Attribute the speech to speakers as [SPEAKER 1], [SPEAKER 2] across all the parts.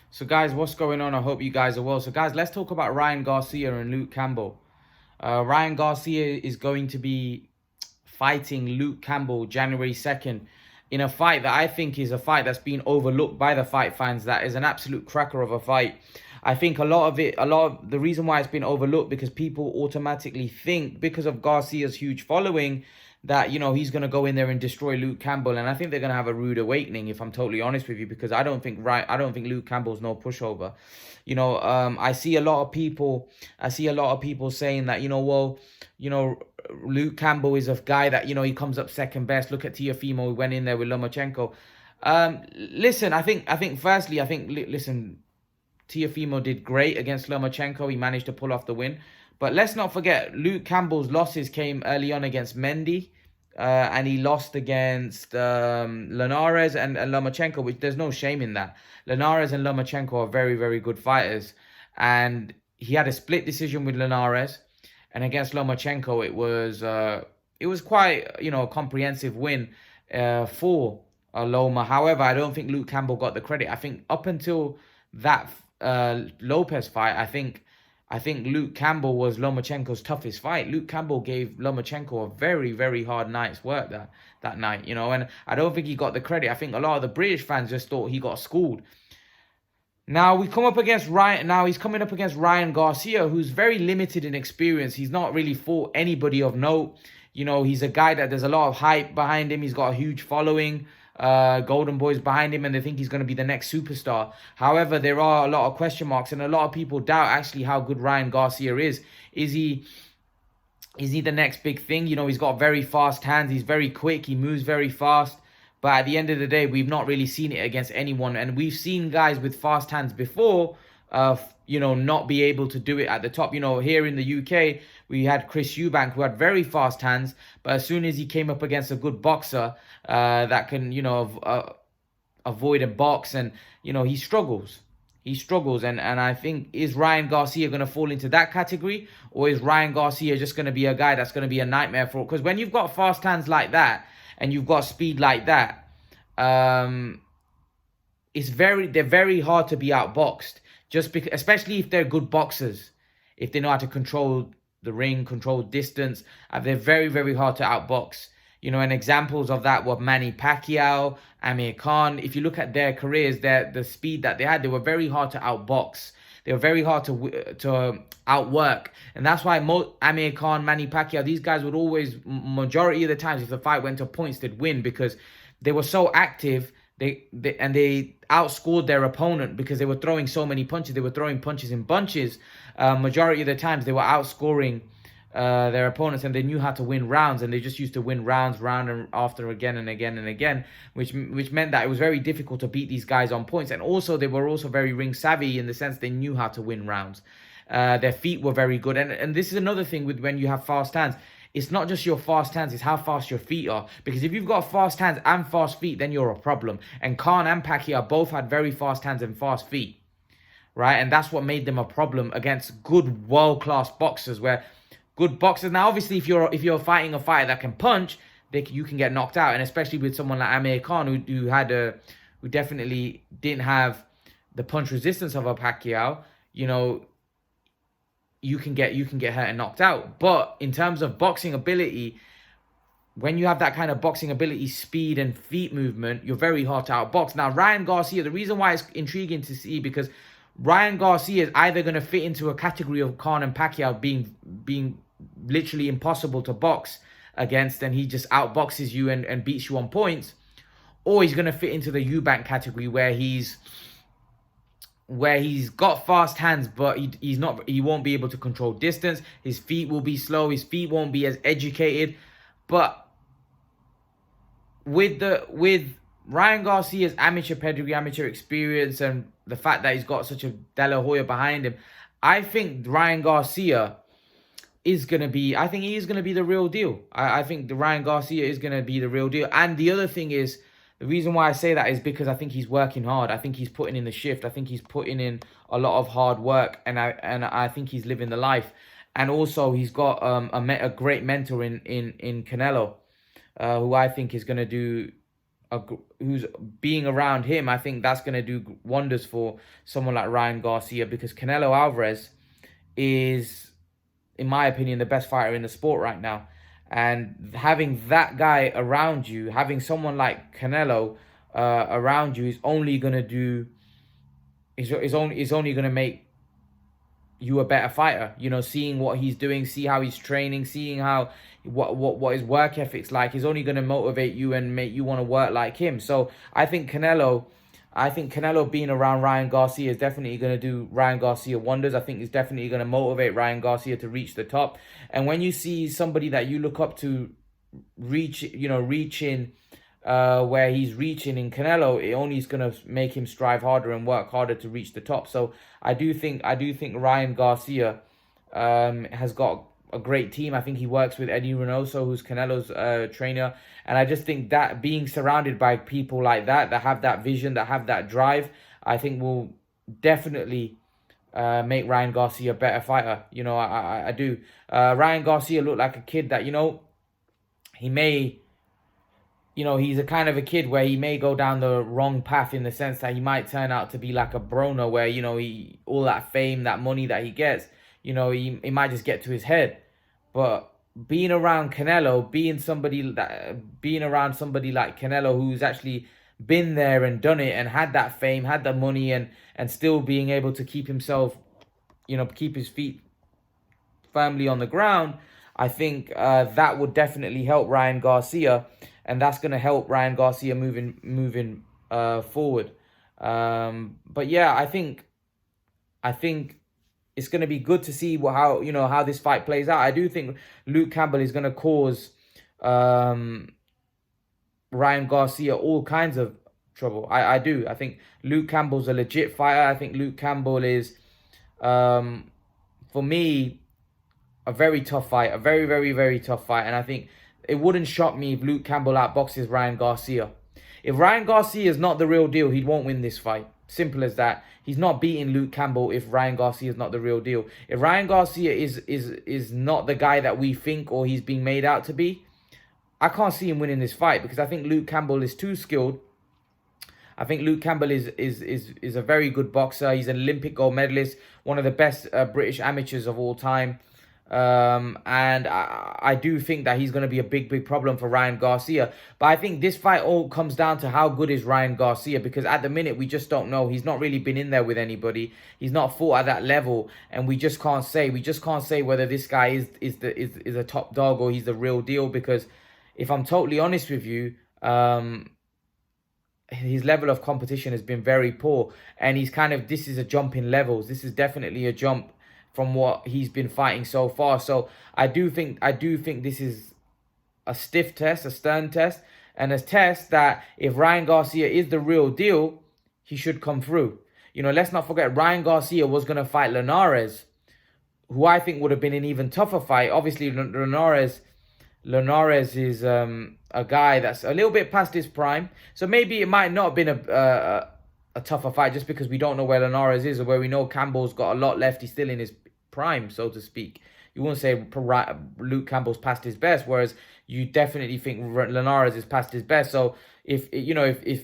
[SPEAKER 1] So guys, what's going on? I hope you guys are well. So guys, let's talk about Ryan Garcia and Luke Campbell. Ryan Garcia is going to be fighting Luke Campbell January 2nd in a fight that I think is a fight that's been overlooked by the fight fans. That is an absolute cracker of a fight. I think a lot of the reason why it's been overlooked because people automatically think because of Garcia's huge following that, he's going to go in there and destroy Luke Campbell. And I think they're going to have a rude awakening, if I'm totally honest with you, because I don't think Luke Campbell's no pushover. I see a lot of people saying that, Luke Campbell is a guy that, he comes up second best. Look at Teofimo, who went in there with Lomachenko. Listen, listen, Teofimo did great against Lomachenko. He managed to pull off the win. But let's not forget, Luke Campbell's losses came early on against Mendy. And he lost against Linares and Lomachenko, which there's no shame in that. Linares and Lomachenko are very, very good fighters. And he had a split decision with Linares. And against Lomachenko, it was quite, a comprehensive win for Loma. However, I don't think Luke Campbell got the credit. I think up until that Lopez fight, I think Luke Campbell was Lomachenko's toughest fight. Luke Campbell gave Lomachenko a very, very hard night's work that night, and I don't think he got the credit. I think a lot of the British fans just thought he got schooled. Now we come up against Ryan. Now he's coming up against Ryan Garcia, who's very limited in experience. He's not really fought anybody of note. He's a guy that there's a lot of hype behind him. He's got a huge following. Golden Boys behind him, and they think he's going to be the next superstar. However, there are a lot of question marks, and a lot of people doubt actually how good Ryan Garcia is. Is he the next big thing? He's got very fast hands. He's very quick. He moves very fast. But at the end of the day, we've not really seen it against anyone. And we've seen guys with fast hands before, not be able to do it at the top. Here in the UK, we had Chris Eubank, who had very fast hands. But as soon as he came up against a good boxer that can, avoid a box, and, he struggles. He struggles. And I think, is Ryan Garcia going to fall into that category? Or is Ryan Garcia just going to be a guy that's going to be a nightmare for? Because when you've got fast hands like that, and you've got speed like that, they're very hard to be outboxed. Just because, especially if they're good boxers, if they know how to control the ring, control distance, they're very, very hard to outbox. And examples of that were Manny Pacquiao, Amir Khan. If you look at their careers, the speed that they had, they were very hard to outbox. They were very hard to outwork. And that's why Amir Khan, Manny Pacquiao, these guys would always, majority of the times, if the fight went to points, they'd win because they were so active. They outscored their opponent because they were throwing so many punches. They were throwing punches in bunches. Majority of the times, they were outscoring their opponents, and they knew how to win rounds, and they just used to win round and after again and again and again, which meant that it was very difficult to beat these guys on points. And also, they were also very ring savvy in the sense they knew how to win rounds. Their feet were very good, and this is another thing with when you have fast hands. It's not just your fast hands, it's how fast your feet are. Because if you've got fast hands and fast feet, then you're a problem. And Khan and Pacquiao both had very fast hands and fast feet, right? And that's what made them a problem against good world-class boxers, where good boxers. Now, obviously, if you're fighting a fighter that can punch, you can get knocked out, and especially with someone like Amir Khan, who definitely didn't have the punch resistance of a Pacquiao. You can get hurt and knocked out. But in terms of boxing ability, when you have that kind of boxing ability, speed and feet movement, you're very hard to outbox. Now, Ryan Garcia, the reason why it's intriguing to see, because Ryan Garcia is either going to fit into a category of Khan and Pacquiao being literally impossible to box against, and he just outboxes you and beats you on points, or he's going to fit into the Eubank category where he's got fast hands, but he won't be able to control distance. His feet will be slow. His feet won't be as educated. But with Ryan Garcia's amateur pedigree, amateur experience, and the fact that he's got such a De La Hoya behind him, I think Ryan Garcia is going to be, I think he is going to be the real deal. I think the Ryan Garcia is going to be the real deal. And the other thing is, the reason why I say that is because I think he's working hard. I think he's putting in the shift. I think he's putting in a lot of hard work, and I think he's living the life. And also, he's got a great mentor in Canelo, who I think is going to do who's being around him, I think that's going to do wonders for someone like Ryan Garcia, because Canelo Alvarez is, in my opinion, the best fighter in the sport right now. And having that guy around you, having someone like Canelo around you, is only going to do is only going to make you a better fighter. You know, seeing what he's doing, see how he's training, seeing how what his work ethic's like, is only going to motivate you and make you want to work like him. So I think Canelo being around Ryan Garcia is definitely going to do Ryan Garcia wonders. I think it's definitely going to motivate Ryan Garcia to reach the top. And when you see somebody that you look up to reaching where he's reaching in Canelo, it only is going to make him strive harder and work harder to reach the top. So I do think Ryan Garcia has got a great team. I think he works with Eddie Reynoso, who's Canelo's trainer, and I just think that being surrounded by people like that have that vision, that have that drive, I think will definitely make Ryan Garcia a better fighter. You know, I do. Ryan Garcia looked like a kid that, he may, he's a kind of a kid where he may go down the wrong path, in the sense that he might turn out to be like a Broner, where, he all that fame, that money that he gets, he might just get to his head. But being around Canelo, being around somebody like Canelo, who's actually been there and done it and had that fame, had the money, and still being able to keep himself, keep his feet firmly on the ground, I think that would definitely help Ryan Garcia, and that's going to help Ryan Garcia moving forward. But yeah, I think it's going to be good to see how this fight plays out. I do think Luke Campbell is going to cause Ryan Garcia all kinds of trouble. I do. I think Luke Campbell's a legit fighter. I think Luke Campbell is, for me, a very tough fight. A very, very, very tough fight. And I think it wouldn't shock me if Luke Campbell outboxes Ryan Garcia. If Ryan Garcia is not the real deal, he won't win this fight. Simple as that. He's not beating Luke Campbell if Ryan Garcia is not the real deal. If Ryan Garcia is not the guy that we think, or he's being made out to be, I can't see him winning this fight, because I think Luke Campbell is too skilled. I think Luke Campbell is a very good boxer. He's an Olympic gold medalist, one of the best British amateurs of all time. And I do think that he's going to be a big problem for Ryan Garcia. But I think this fight all comes down to how good is Ryan Garcia, because at the minute we just don't know. He's not really been in there with anybody. He's not fought at that level, and we just can't say. We just can't say whether this guy is a top dog or he's the real deal. Because if I'm totally honest with you, his level of competition has been very poor, and this is a jump in levels. This is definitely a jump from what he's been fighting so far. So I do think this is a stiff test, a stern test, and a test that if Ryan Garcia is the real deal, he should come through. Let's not forget, Ryan Garcia was going to fight Linares, who I think would have been an even tougher fight. Obviously, Linares is a guy that's a little bit past his prime, so maybe it might not have been a tougher fight, just because we don't know where Linares is, or where we know Campbell's got a lot left. He's still in his prime, so to speak. You wouldn't say Luke Campbell's past his best, whereas you definitely think Linares is past his best. So if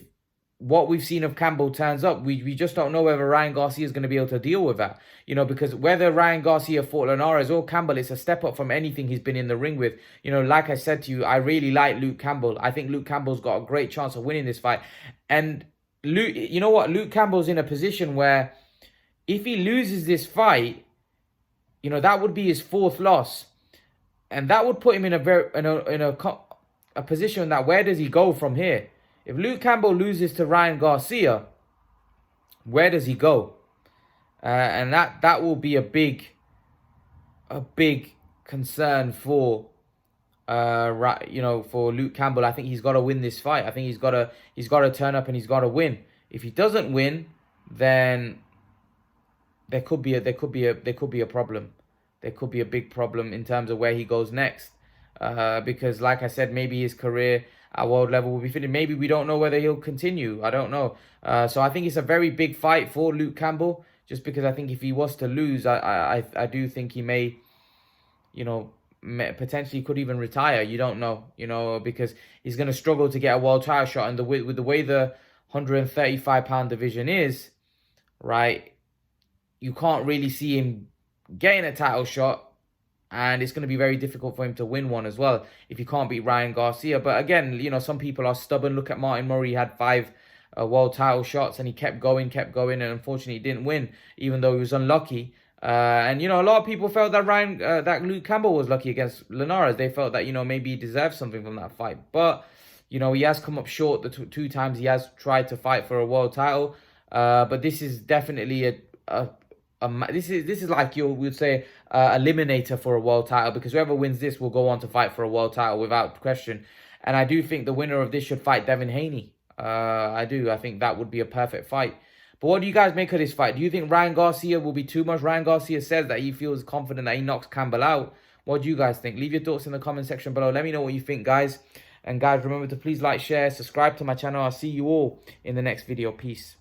[SPEAKER 1] what we've seen of Campbell turns up, we just don't know whether Ryan Garcia is going to be able to deal with that. Because whether Ryan Garcia fought Linares or Campbell, it's a step up from anything he's been in the ring with. Like I said to you, I really like Luke Campbell. I think Luke Campbell's got a great chance of winning this fight. And Luke Campbell's in a position where if he loses this fight, that would be his fourth loss, and that would put him in a position that, where does he go from here? If Luke Campbell loses to Ryan Garcia, where does he go? And that will be a big concern for for Luke Campbell. I think he's got to win this fight. I think he's got to turn up and he's got to win. If he doesn't win, then there could be a problem. There could be a big problem in terms of where he goes next. Because, like I said, maybe his career at world level will be finished. Maybe we don't know whether he'll continue. I don't know. So I think it's a very big fight for Luke Campbell. Just because I think if he was to lose, I do think he may, potentially could even retire. You don't know, because he's going to struggle to get a world title shot. And with the way the 135-pound division is, right, you can't really see him getting a title shot. And it's going to be very difficult for him to win one as well if he can't beat Ryan Garcia. But again, some people are stubborn. Look at Martin Murray. He had 5 world title shots and he kept going. And unfortunately, he didn't win, even though he was unlucky. And a lot of people felt that that Luke Campbell was lucky against Linares. They felt that, maybe he deserved something from that fight. But, he has come up short the two times he has tried to fight for a world title. But this is definitely this is like you would say eliminator for a world title, because whoever wins this will go on to fight for a world title without question. And I do think the winner of this should fight Devin Haney. I do. I think that would be a perfect fight. But what do you guys make of this fight? Do you think Ryan Garcia will be too much? Ryan Garcia says that he feels confident that he knocks Campbell out. What do you guys think? Leave your thoughts in the comment section below. Let me know what you think, guys. And guys, remember to please like, share, subscribe to my channel. I'll see you all in the next video. Peace.